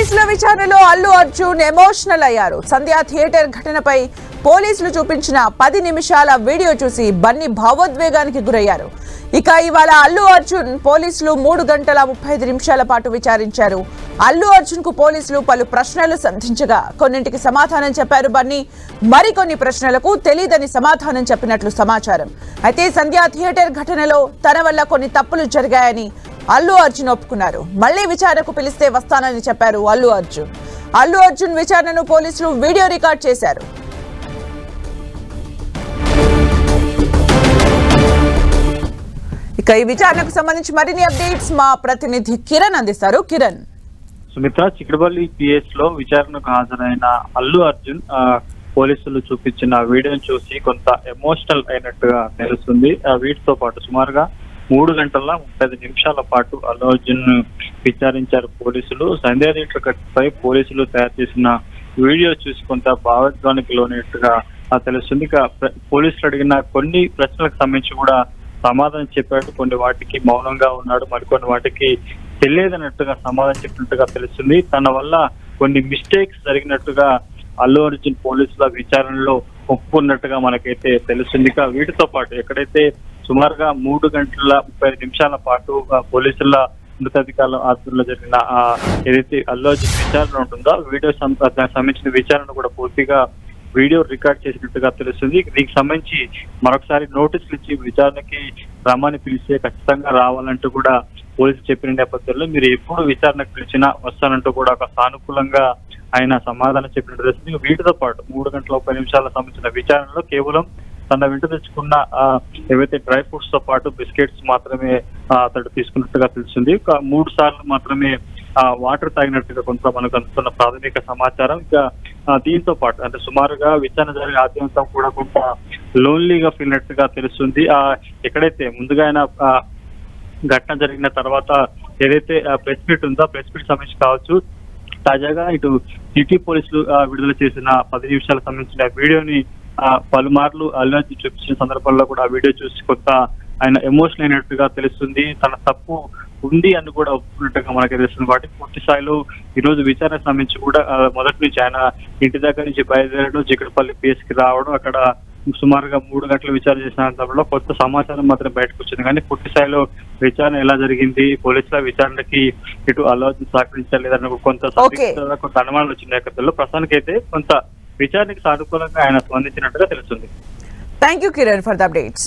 పోలీసుల విచారణలో అల్లు అర్జున్ ఎమోషనల్ అయ్యారు. సంధ్యా థియేటర్ ఘటనపై పోలీసులు చూపించిన 10 నిమిషాల వీడియో చూసి బన్నీ భావోద్వేగానికి గురయ్యారు. ఇక ఇవాళ అల్లు అర్జున్ పోలీసులు 3 గంటల 35 నిమిషాల పాటు విచారించారు. అల్లు అర్జున్ కు పోలీసులు పలు ప్రశ్నలు సంధించగా కొన్నింటికి సమాధానం చెప్పారు బన్నీ. మరికొన్ని ప్రశ్నలకు తెలియదని సమాధానం చెప్పినట్లు సమాచారం. అయితే సంధ్యా థియేటర్ ఘటనలో తన వల్ల కొన్ని తప్పులు జరిగాయని అల్లు అర్జున్ ఒప్పుకున్నారు. మళ్లీ విచారణకు పిలిస్తే వస్తానని చెప్పారు అల్లు అర్జున్. అల్లు అర్జున్ విచారణను పోలీసులు వీడియో రికార్డ్ చేశారు. ఇక ఈ విచారణకు సంబంధించి మరిన్ని అప్డేట్స్ మా ప్రతినిధి కిరణ్ అందిస్తారు. కిరణ్. సుమిత్ర, చిక్కడపల్లి పిఎస్ లో విచారణకు హాజరైన అల్లు అర్జున్ పోలీసులు చూపించిన వీడియోని చూసి కొంత ఎమోషనల్ అయినట్టుగా తెలుస్తుంది. వీటితో పాటు సుమారుగా 3 గంటల 35 నిమిషాల పాటు అల్లు అర్జున్ విచారించారు పోలీసులు. సంధ్యా థియేటర్ ఘటనపై పోలీసులు తయారు చేసిన వీడియో చూసి కొంత భావోద్వేగానికి లోనట్టుగా తెలుస్తుంది. ఇక పోలీసులు అడిగిన కొన్ని ప్రశ్నలకు సంబంధించి కూడా సమాధానం చెప్పాడు. కొన్ని వాటికి మౌనంగా ఉన్నాడు, మరికొన్ని వాటికి తెలియదన్నట్టుగా సమాధానం చెప్పినట్టుగా తెలుస్తుంది. తన వల్ల కొన్ని మిస్టేక్స్ జరిగినట్టుగా అల్లు అర్జున్ పోలీసుల విచారణలో ఒప్పుకున్నట్టుగా మనకైతే తెలుస్తుంది. ఇక వీటితో పాటు ఎక్కడైతే సుమారుగా 3 గంటల 35 నిమిషాల పాటు పోలీసుల ఉన్నతాధికారుల ఆధ్వర్యంలో జరిగిన ఏదైతే అల్లు అర్జున్ విచారణ ఉంటుందో వీడియో సంబంధించిన విచారణ కూడా పూర్తిగా వీడియో రికార్డ్ చేసినట్టుగా తెలుస్తుంది. దీనికి సంబంధించి మరొకసారి నోటీసులు ఇచ్చి విచారణకి రమ్మని పిలిస్తే ఖచ్చితంగా రావాలంటూ కూడా పోలీసులు చెప్పిన నేపథ్యంలో మీరు ఎప్పుడు విచారణకు పిలిచినా వస్తానంటూ కూడా ఒక సానుకూలంగా ఆయన సమాధానం చెప్పినట్టు తెలుస్తుంది. వీటితో పాటు 3 గంటల 30 నిమిషాల సంబంధించిన విచారణలో కేవలం తన వెంట తెచ్చుకున్న ఏవైతే డ్రై ఫ్రూట్స్ తో పాటు బిస్కెట్స్ మాత్రమే అతడు తీసుకున్నట్టుగా తెలుస్తుంది. 3 సార్లు మాత్రమే వాటర్ తాగినట్టుగా కొంత మనకు అందుతున్న ప్రాథమిక సమాచారం. ఇక దీంతో పాటు అంటే సుమారుగా విచారణ జరిగే ఆద్యంతం కూడా కొంత లోన్లీగా ఫీల్ అయినట్టుగా తెలుస్తుంది. ఎక్కడైతే ముందుగా ఆయన ఘటన జరిగిన తర్వాత ఏదైతే ప్రెస్ మీట్ ఉందో ప్రెస్ మీట్ సంబంధించి కావచ్చు, తాజాగా ఇటు సిటీ పోలీసులు విడుదల చేసిన 10 నిమిషాలకు సంబంధించిన వీడియోని పలుమార్లు అల్లు అర్జున్ చూపించిన సందర్భంలో కూడా ఆ వీడియో చూసి కొంత ఆయన ఎమోషనల్ అయినట్టుగా తెలుస్తుంది. తన తప్పు ఉంది అని కూడా ఒప్పుకున్నట్టుగా మనకి తెలుస్తుంది. వాటి పూర్తి స్థాయిలో ఈ రోజు విచారణ సంబంధించి కూడా మొదటి నుంచి ఆయన ఇంటి దగ్గర నుంచి బయలుదేరడం, చిక్కడపల్లి పిఎస్ కి రావడం, అక్కడ సుమారుగా 3 గంటలు విచారణ చేసిన సందర్భంలో కొత్త సమాచారం మాత్రం బయటకు వచ్చింది. కానీ పూర్తి స్థాయిలో విచారణ ఎలా జరిగింది, పోలీసుల విచారణకి ఇటు అల్లు అర్జున్ సహకరించలేదని కొంత అనుమానాలు వచ్చిన నేపథ్యంలో ప్రస్తుతానికైతే కొంత విచారణకి సానుకూలంగా ఆయన స్పందించినట్టుగా తెలుస్తుంది. Thank you Kiran for the updates.